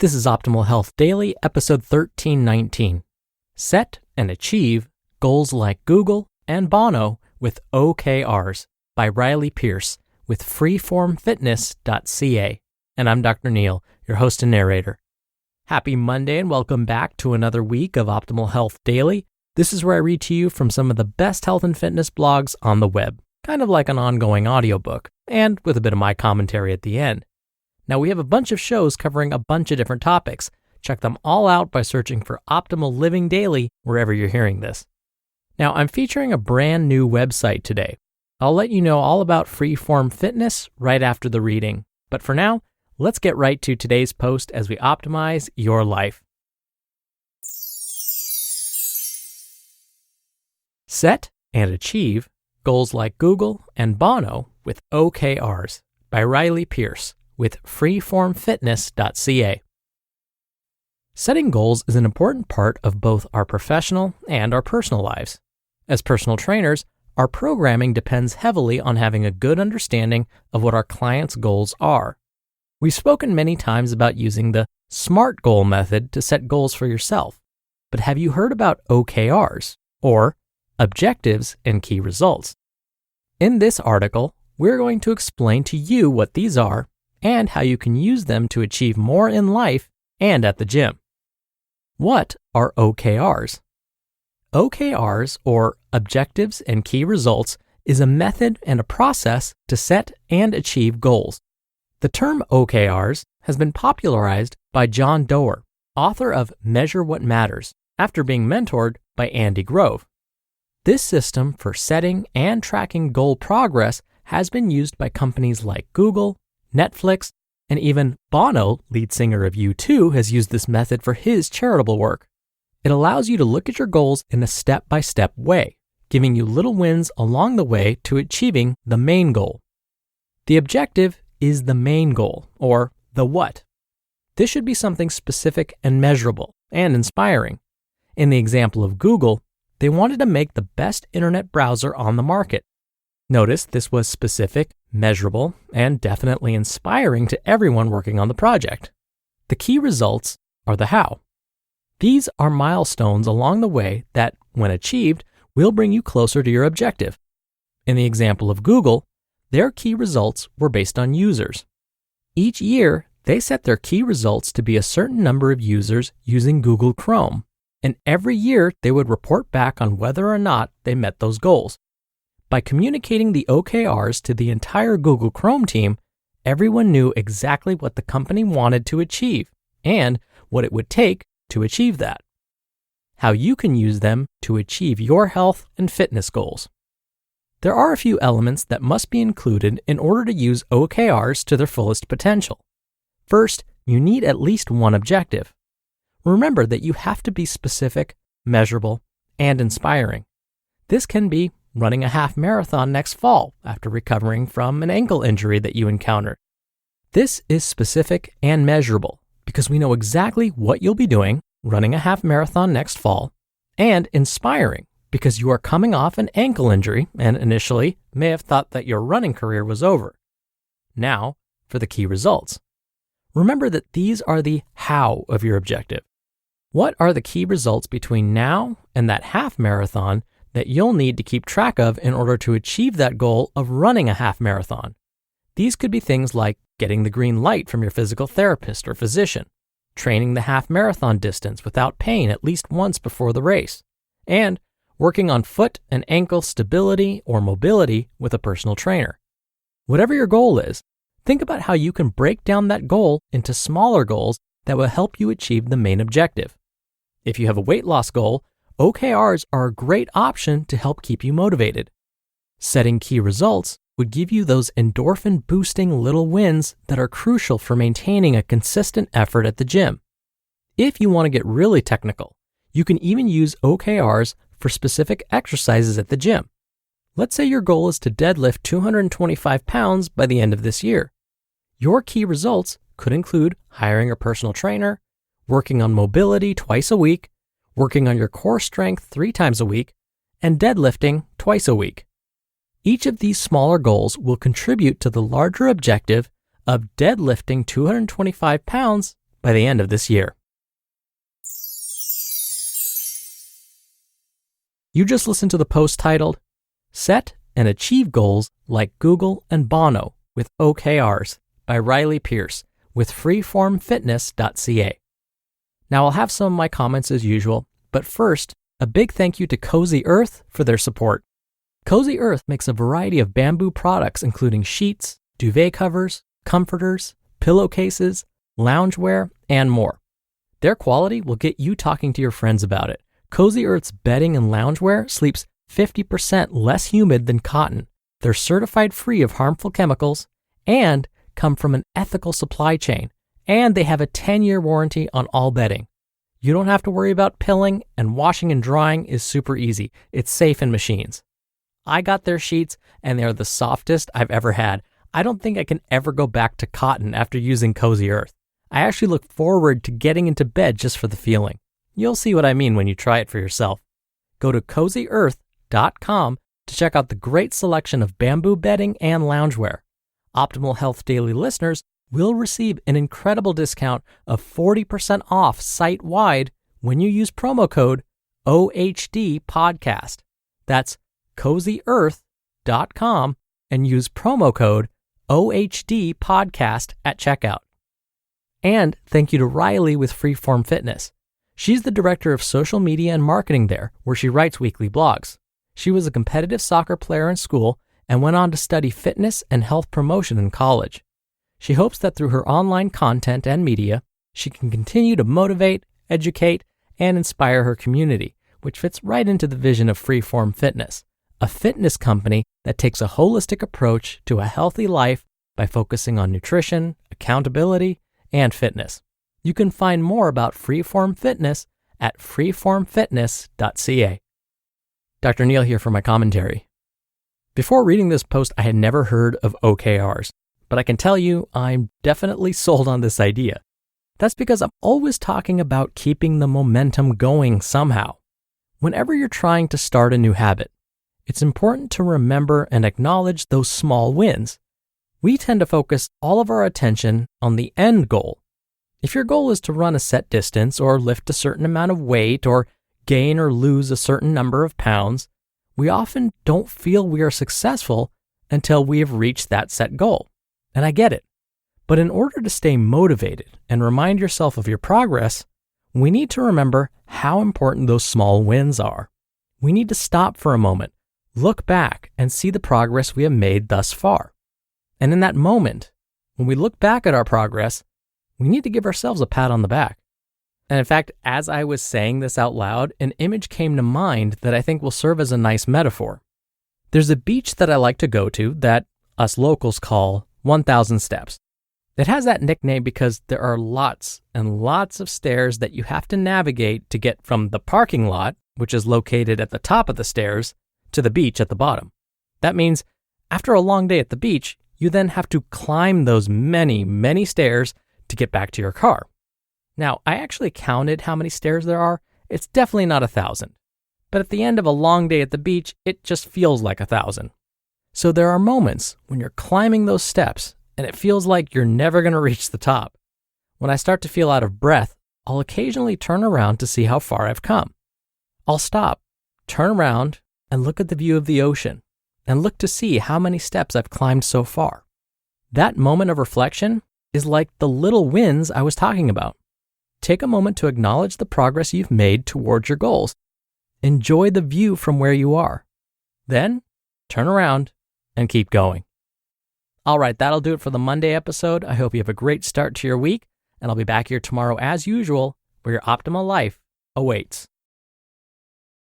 This is Optimal Health Daily, episode 1319. Set and Achieve Goals Like Google and Bono with OKRs by Riley Pearce with freeformfitness.ca. And I'm Dr. Neil, your host and narrator. Happy Monday and welcome back to another week of Optimal Health Daily. This is where I read to you from some of the best health and fitness blogs on the web, kind of like an ongoing audiobook, and with a bit of my commentary at the end. Now, we have a bunch of shows covering a bunch of different topics. Check them all out by searching for Optimal Living Daily wherever you're hearing this. Now, I'm featuring a brand new website today. I'll let you know all about Freeform Fitness right after the reading. But for now, let's get right to today's post as we optimize your life. Set and Achieve Goals Like Google and Bono with OKRs by Riley Pearce with freeformfitness.ca. Setting goals is an important part of both our professional and our personal lives. As personal trainers, our programming depends heavily on having a good understanding of what our clients' goals are. We've spoken many times about using the SMART goal method to set goals for yourself, but have you heard about OKRs, or Objectives and Key Results? In this article, we're going to explain to you what these are and how you can use them to achieve more in life and at the gym. What are OKRs? OKRs, or Objectives and Key Results, is a method and a process to set and achieve goals. The term OKRs has been popularized by John Doerr, author of Measure What Matters, after being mentored by Andy Grove. This system for setting and tracking goal progress has been used by companies like Google, Netflix, and even Bono, lead singer of U2, has used this method for his charitable work. It allows you to look at your goals in a step-by-step way, giving you little wins along the way to achieving the main goal. The objective is the main goal, or the what. This should be something specific and measurable and inspiring. In the example of Google, they wanted to make the best internet browser on the market. Notice this was specific, measurable, and definitely inspiring to everyone working on the project. The key results are the how. These are milestones along the way that, when achieved, will bring you closer to your objective. In the example of Google, their key results were based on users. Each year, they set their key results to be a certain number of users using Google Chrome, and every year they would report back on whether or not they met those goals. By communicating the OKRs to the entire Google Chrome team, everyone knew exactly what the company wanted to achieve and what it would take to achieve that. How you can use them to achieve your health and fitness goals. There are a few elements that must be included in order to use OKRs to their fullest potential. First, you need at least one objective. Remember that you have to be specific, measurable, and inspiring. This can be running a half marathon next fall after recovering from an ankle injury that you encountered. This is specific and measurable because we know exactly what you'll be doing running a half marathon next fall, and inspiring because you are coming off an ankle injury and initially may have thought that your running career was over. Now, for the key results. Remember that these are the how of your objective. What are the key results between now and that half marathon that you'll need to keep track of in order to achieve that goal of running a half marathon? These could be things like getting the green light from your physical therapist or physician, training the half marathon distance without pain at least once before the race, and working on foot and ankle stability or mobility with a personal trainer. Whatever your goal is, think about how you can break down that goal into smaller goals that will help you achieve the main objective. If you have a weight loss goal, OKRs are a great option to help keep you motivated. Setting key results would give you those endorphin-boosting little wins that are crucial for maintaining a consistent effort at the gym. If you want to get really technical, you can even use OKRs for specific exercises at the gym. Let's say your goal is to deadlift 225 pounds by the end of this year. Your key results could include hiring a personal trainer, working on mobility twice a week, working on your core strength 3 times a week, and deadlifting twice a week. Each of these smaller goals will contribute to the larger objective of deadlifting 225 pounds by the end of this year. You just listened to the post titled, Set and Achieve Goals Like Google and Bono with OKRs by Riley Pearce with freeformfitness.ca. Now I'll have some of my comments as usual, but first, a big thank you to Cozy Earth for their support. Cozy Earth makes a variety of bamboo products including sheets, duvet covers, comforters, pillowcases, loungewear, and more. Their quality will get you talking to your friends about it. Cozy Earth's bedding and loungewear sleeps 50% less humid than cotton. They're certified free of harmful chemicals and come from an ethical supply chain. And they have a 10-year warranty on all bedding. You don't have to worry about pilling, and washing and drying is super easy. It's safe in machines. I got their sheets and they're the softest I've ever had. I don't think I can ever go back to cotton after using Cozy Earth. I actually look forward to getting into bed just for the feeling. You'll see what I mean when you try it for yourself. Go to CozyEarth.com to check out the great selection of bamboo bedding and loungewear. Optimal Health Daily listeners will receive an incredible discount of 40% off site-wide when you use promo code OHDPodcast. That's CozyEarth.com and use promo code OHDPodcast at checkout. And thank you to Riley with Freeform Fitness. She's the director of social media and marketing there, where she writes weekly blogs. She was a competitive soccer player in school and went on to study fitness and health promotion in college. She hopes that through her online content and media, she can continue to motivate, educate, and inspire her community, which fits right into the vision of Freeform Fitness, a fitness company that takes a holistic approach to a healthy life by focusing on nutrition, accountability, and fitness. You can find more about Freeform Fitness at freeformfitness.ca. Dr. Neil here for my commentary. Before reading this post, I had never heard of OKRs, but I can tell you I'm definitely sold on this idea. That's because I'm always talking about keeping the momentum going somehow. Whenever you're trying to start a new habit, it's important to remember and acknowledge those small wins. We tend to focus all of our attention on the end goal. If your goal is to run a set distance or lift a certain amount of weight or gain or lose a certain number of pounds, we often don't feel we are successful until we have reached that set goal. And I get it. But in order to stay motivated and remind yourself of your progress, we need to remember how important those small wins are. We need to stop for a moment, look back, and see the progress we have made thus far. And in that moment, when we look back at our progress, we need to give ourselves a pat on the back. And in fact, as I was saying this out loud, an image came to mind that I think will serve as a nice metaphor. There's a beach that I like to go to that us locals call 1,000 Steps. It has that nickname because there are lots and lots of stairs that you have to navigate to get from the parking lot, which is located at the top of the stairs, to the beach at the bottom. That means after a long day at the beach, you then have to climb those many, many stairs to get back to your car. Now, I actually counted how many stairs there are. It's definitely not 1,000. But at the end of a long day at the beach, it just feels like 1,000. So there are moments when you're climbing those steps and it feels like you're never going to reach the top. When I start to feel out of breath, I'll occasionally turn around to see how far I've come. I'll stop, turn around, and look at the view of the ocean, and look to see how many steps I've climbed so far. That moment of reflection is like the little wins I was talking about. Take a moment to acknowledge the progress you've made towards your goals. Enjoy the view from where you are. Then, turn around and keep going. All right, that'll do it for the Monday episode. I hope you have a great start to your week, and I'll be back here tomorrow as usual, where your optimal life awaits.